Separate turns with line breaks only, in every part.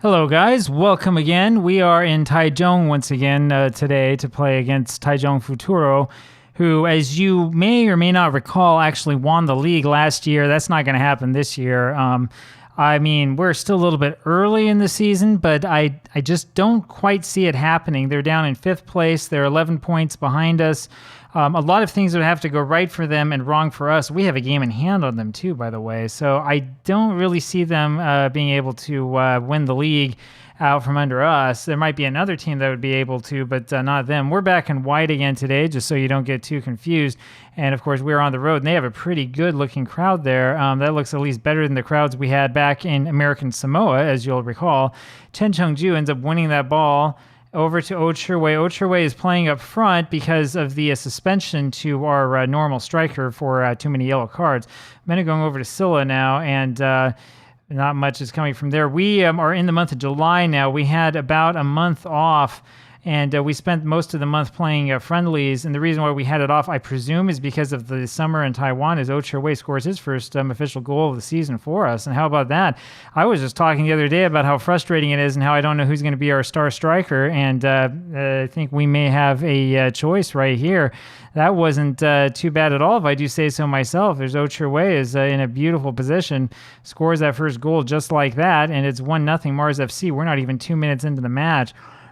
Hello, guys. Welcome again. We are in Taichung once again today to play against Taichung Fortuna, who, as you may or may not recall, actually won the league last year. That's not going to happen this year. We're still a little bit early in the season, but I just don't quite see it happening. They're down in fifth place. They're 11 points behind us. A lot of things would have to go right for them and wrong for us. We have a game in hand on them too, by the way. So I don't really see them being able to win the league out from under us. There might be another team that would be able to, but not them. We're back in white again today, just so you don't get too confused. And of course, we're on the road, and they have a pretty good-looking crowd there. That looks at least better than the crowds we had back in American Samoa, as you'll recall. Chen Chengju ends up winning that ball over to Ocherwei. Ocherwei is playing up front because of the suspension to our normal striker for too many yellow cards. Men are going over to Silla now, and not much is coming from there. We are in the month of July now. We had about a month off, and we spent most of the month playing friendlies. And the reason why we had it off, I presume, is because of the summer in Taiwan, as Ocherwei scores his first official goal of the season for us. And how about that? I was just talking the other day about how frustrating it is and how I don't know who's going to be our star striker. And I think we may have a choice right here. That wasn't too bad at all, if I do say so myself. There's Ocherwei is in a beautiful position, scores that first goal just like that, and it's 1-0 Mars FC. We're not even 2 minutes into the match.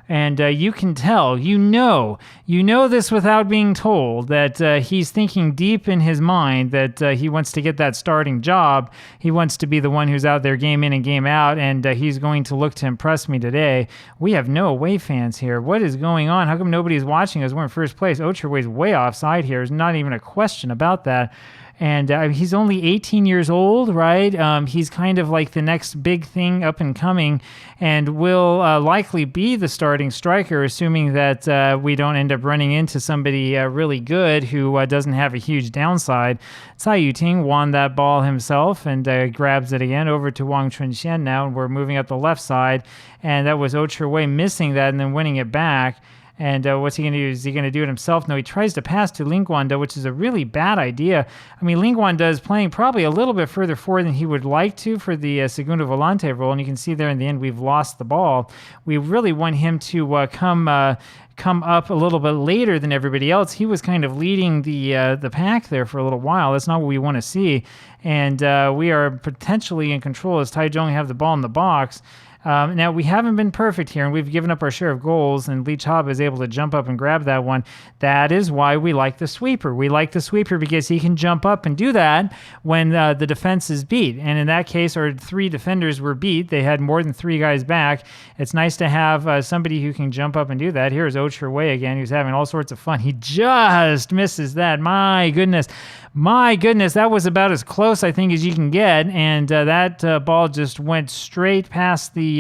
And you can tell, you know this without being told, that he's thinking deep in his mind that he wants to get that starting job. He wants to be the one who's out there game in and game out, and he's going to look to impress me today. We have no away fans here. What is going on? How come nobody's watching us? We're in first place. Ocherwei's way offside here. There's not even a question about that. And he's only 18 years old, right? He's kind of like the next big thing up and coming, and will likely be the starting striker, assuming that we don't end up running into somebody really good who doesn't have a huge downside. Cai Yuting won that ball himself and grabs it again over to Wang Chunxian now, and we're moving up the left side. And that was Ocherwei missing that and then winning it back. And what's he going to do? Is he going to do it himself? No, he tries to pass to Lingguanda, which is a really bad idea. I mean, Lingguanda is playing probably a little bit further forward than he would like to for the Segundo Volante role, and you can see there in the end we've lost the ball. We really want him to come up a little bit later than everybody else. He was kind of leading the pack there for a little while. That's not what we want to see. And we are potentially in control as Taichung have the ball in the box. Now, we haven't been perfect here, and we've given up our share of goals, and Lee Chaba is able to jump up and grab that one. That is why we like the sweeper. We like the sweeper because he can jump up and do that when the defense is beat. And in that case, our three defenders were beat. They had more than three guys back. It's nice to have somebody who can jump up and do that. Here's Ocherwei again, who's having all sorts of fun. He just misses that. My goodness, that was about as close, I think, as you can get, and that ball just went straight past the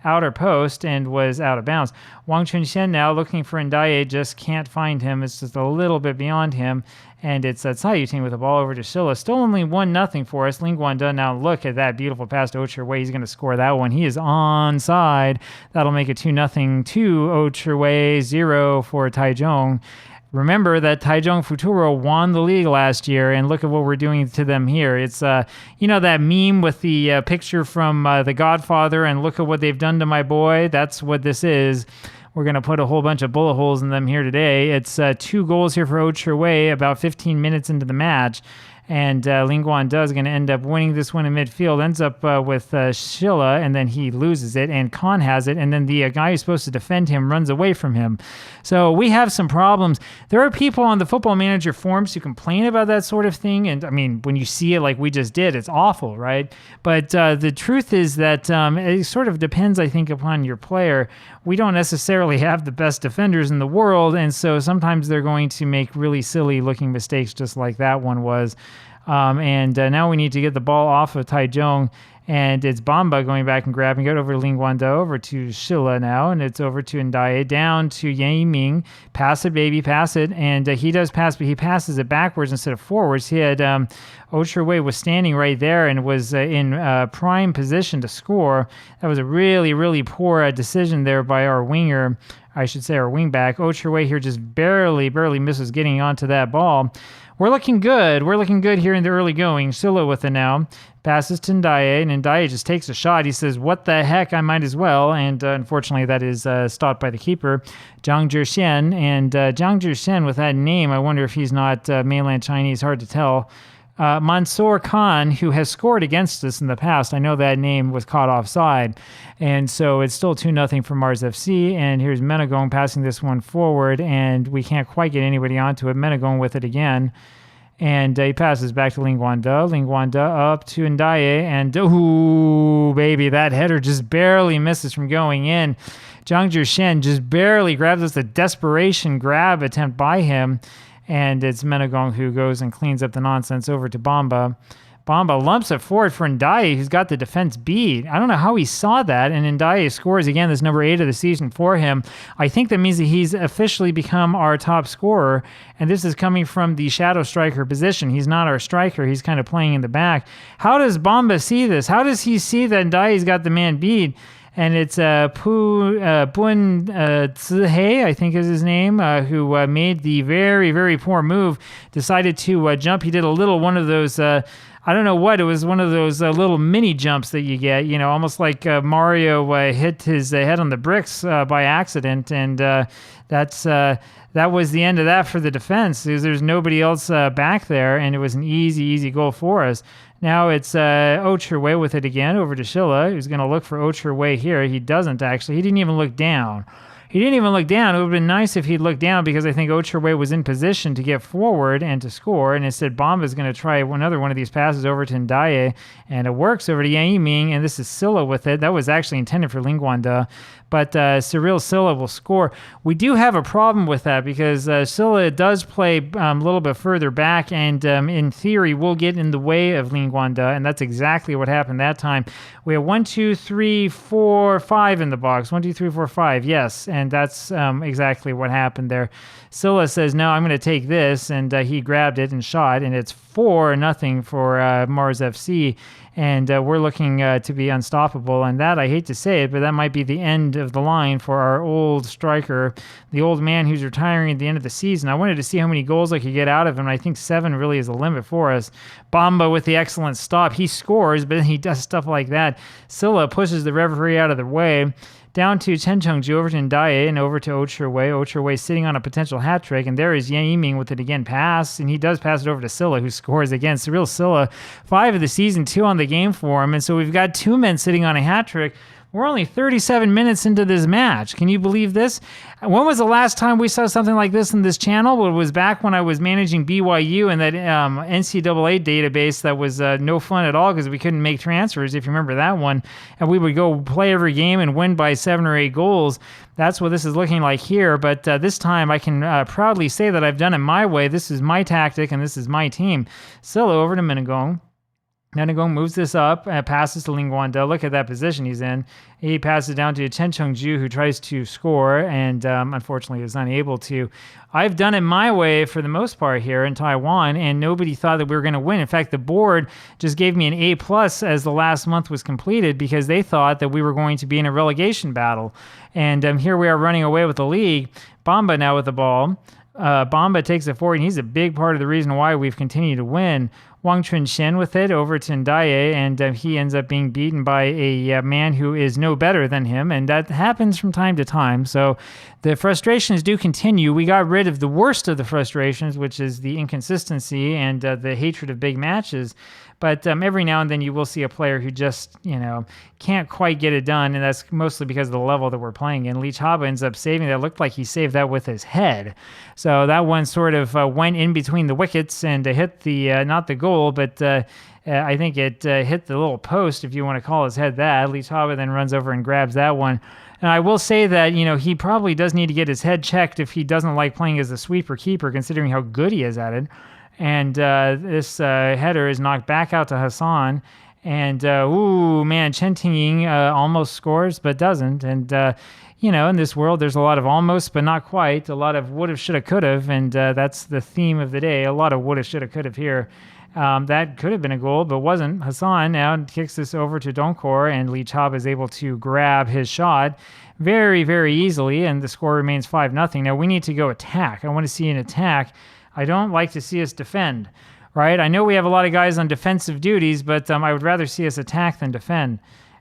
outer post and was out of bounds. Wang Chunxian now looking for Ndaye, just can't find him. It's just a little bit beyond him, and it's Cai Yuting with the ball over to Silla. Still only 1-0 for us. Lingguanda now look at that beautiful pass to Ocherwei. He's going to score that one. He is onside. That'll make it 2-0 to Ocherwei, 0 for Taichung. Remember that Taichung Fortuna won the league last year, and look at what we're doing to them here. It's, that meme with the picture from The Godfather, and look at what they've done to my boy. That's what this is. We're going to put a whole bunch of bullet holes in them here today. It's 2 goals here for Ocherwei about 15 minutes into the match. And Lingguanda is going to end up winning this one in midfield. Ends up with Shilla, and then he loses it, and Khan has it, and then the guy who's supposed to defend him runs away from him. So we have some problems. There are people on the Football Manager forums who complain about that sort of thing, and I mean, when you see it like we just did, it's awful, right? But the truth is that it sort of depends, I think, upon your player. We don't necessarily have the best defenders in the world, and so sometimes they're going to make really silly-looking mistakes just like that one was. And now we need to get the ball off of Taichung, and it's Bamba going back and grabbing it over to Lingguanda, over to Shilla now, and it's over to Ndaye, down to Yang Ming. Pass it, baby, pass it. And he does pass, but he passes it backwards instead of forwards. He had Ocherwei was standing right there and was in prime position to score. That was a really, really poor decision there by our winger. I should say, our wingback. Ocherway here just barely misses getting onto that ball. We're looking good. We're looking good here in the early going. Silla with it now. Passes to Ndaye, and Ndaye just takes a shot. He says, what the heck, I might as well. And unfortunately, that is stopped by the keeper, Zhang Zhixian. And Zhang Zhixian, with that name, I wonder if he's not mainland Chinese. Hard to tell. Mansour Khan, who has scored against us in the past. I know that name was caught offside. And so it's still 2-0 for Mars FC. And here's Menagong passing this one forward, and we can't quite get anybody onto it. Menagong with it again. And he passes back to Lingwanda. Lingwanda up to Ndaye. And, ooh, baby, that header just barely misses from going in. Zhang Zhixian just barely grabs us, a desperation grab attempt by him. And it's Menagong who goes and cleans up the nonsense over to Bamba. Bamba lumps it forward for Ndaye, who's got the defense beat. I don't know how he saw that, and Ndaye scores again, this number 8 of the season for him. I think that means that he's officially become our top scorer, and this is coming from the shadow striker position. He's not our striker. He's kind of playing in the back. How does Bamba see this? How does he see that Ndaye's got the man beat? And it's Bun Zihei, I think is his name, who made the very, very poor move, decided to jump. He did a little one of those, I don't know what, it was one of those little mini jumps that you get, you know, almost like Mario hit his head on the bricks by accident. And that was the end of that for the defense. There's nobody else back there, and it was an easy goal for us. Now it's Ocherway with it again over to Shilla, who's going to look for Ocherway here. He doesn't, actually. He didn't even look down. It would have been nice if he'd looked down, because I think Ocherway was in position to get forward and to score. And instead, Bomba's going to try another one of these passes over to Ndaye, and it works over to Yang Yiming, and this is Silla with it. That was actually intended for Lingwanda, but Cyril Silla will score. We do have a problem with that, because Silla does play a little bit further back, and in theory will get in the way of Lingwanda, and that's exactly what happened that time. We have 1, 2, 3, 4, 5 in the box. 1, 2, 3, 4, 5. Yes, and that's exactly what happened there. Silla says, no, I'm going to take this, and he grabbed it and shot, and it's 4-0 for Mars FC. And we're looking to be unstoppable. And that, I hate to say it, but that might be the end of the line for our old striker, the old man who's retiring at the end of the season. I wanted to see how many goals I could get out of him. I think 7 really is the limit for us. Bamba with the excellent stop. He scores, but then he does stuff like that. Silla pushes the referee out of the way. Down to Chen Chengju, over to Ndaye, and over to Ocherway. Ocherway sitting on a potential hat trick, and there is Yang Yiming with it again, pass, and he does pass it over to Silla, who scores again. Cyril Silla, 5 of the season, 2 on the game for him, and so we've got 2 men sitting on a hat trick. We're only 37 minutes into this match. Can you believe this? When was the last time we saw something like this in this channel? Well, it was back when I was managing BYU and that NCAA database that was no fun at all, because we couldn't make transfers, if you remember that one. And we would go play every game and win by 7 or 8 goals. That's what this is looking like here. But this time I can proudly say that I've done it my way. This is my tactic, and this is my team. Silla over to Menagong. Menagong moves this up, passes to Lingwanda. Look at that position he's in. He passes down to Chen Chengju, who tries to score, and unfortunately is unable to. I've done it my way for the most part here in Taiwan, and nobody thought that we were going to win. In fact, the board just gave me an A+ as the last month was completed, because they thought that we were going to be in a relegation battle. And here we are running away with the league. Bamba now with the ball. Bamba takes it forward, and he's a big part of the reason why we've continued to win. Wang Chunxian with it over to Ndaye, and he ends up being beaten by a man who is no better than him, and that happens from time to time. So the frustrations do continue. We got rid of the worst of the frustrations, which is the inconsistency and the hatred of big matches. But every now and then you will see a player who just, can't quite get it done, and that's mostly because of the level that we're playing in. Leach Haba ends up saving that. Looked like he saved that with his head. So that one sort of went in between the wickets and hit the, not the goal, but I think it hit the little post, if you want to call his head that. Leach Haba then runs over and grabs that one. And I will say that, he probably does need to get his head checked if he doesn't like playing as a sweeper keeper, considering how good he is at it. And this header is knocked back out to Hassan. And, Chen Tingying almost scores, but doesn't. And, in this world, there's a lot of almost, but not quite. A lot of woulda, shoulda, coulda. And that's the theme of the day. A lot of woulda, shoulda, coulda here. That could have been a goal, but wasn't. Hassan now kicks this over to Donkor, and Li Chaba is able to grab his shot very, very easily, and the score remains 5-0. Now we need to go attack. I want to see an attack. I don't like to see us defend, right? I know we have a lot of guys on defensive duties, but I would rather see us attack than defend.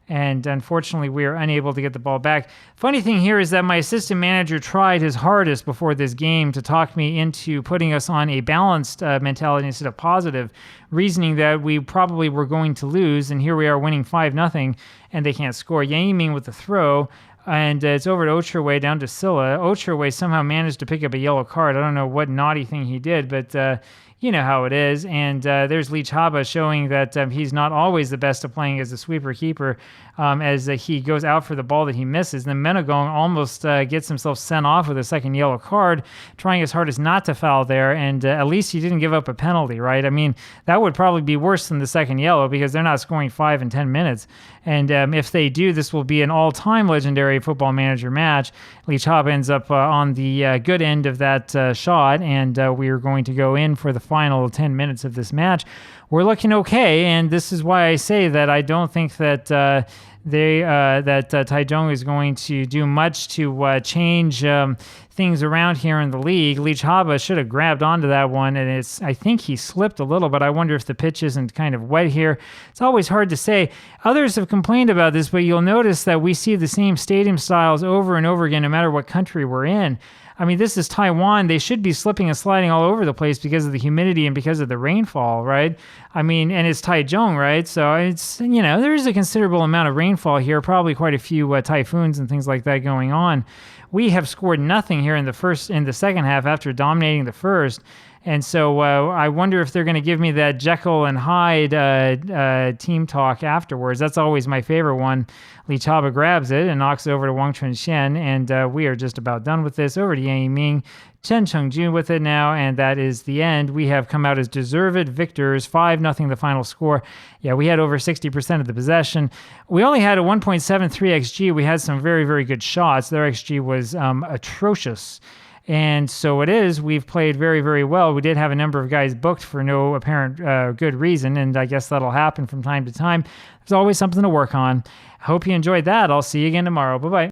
And unfortunately, we are unable to get the ball back. Funny thing here is that my assistant manager tried his hardest before this game to talk me into putting us on a balanced mentality instead of positive, reasoning that we probably were going to lose, and here we are winning 5-0, and they can't score. Yang Yiming with the throw, and it's over to Ocherway down to Silla. Ocherway somehow managed to pick up a yellow card. I don't know what naughty thing he did, but you know how it is. And there's Li Chaba showing that he's not always the best at playing as a sweeper keeper, as he goes out for the ball that he misses. And then Menagong almost gets himself sent off with a second yellow card, trying his hardest not to foul there. And at least he didn't give up a penalty, right? I mean, that would probably be worse than the second yellow because they're not scoring 5 in 10 minutes. And if they do, this will be an all-time legendary Football Manager match. Li Chaba ends up on the good end of that shot, and we are going to go in for the final 10 minutes of this match. We're looking okay, and this is why I say that I don't think that Taichung is going to do much to change things around here in the league. Li Chaba should have grabbed onto that one, and I think he slipped a little, but I wonder if the pitch isn't kind of wet here. It's always hard to say. Others have complained about this, but you'll notice that we see the same stadium styles over and over again, no matter what country we're in. I mean, this is Taiwan. They should be slipping and sliding all over the place because of the humidity and because of the rainfall, right? I mean, and it's Taichung, right? So it's, there is a considerable amount of rainfall here, probably quite a few typhoons and things like that going on. We have scored nothing here in the second half after dominating the first. And so I wonder if they're going to give me that Jekyll and Hyde team talk afterwards. That's always my favorite one. Li Chaba grabs it and knocks it over to Wang Chunxian, and we are just about done with this. Over to Yang Yiming. Chen Chengju with it now, and that is the end. We have come out as deserved victors, 5-0 the final score. Yeah, we had over 60% of the possession. We only had a 1.73 XG. We had some very, very good shots. Their XG was atrocious. And so it is. We've played very, very well. We did have a number of guys booked for no apparent good reason, and I guess that'll happen from time to time. There's always something to work on. Hope you enjoyed that. I'll see you again tomorrow. Bye-bye.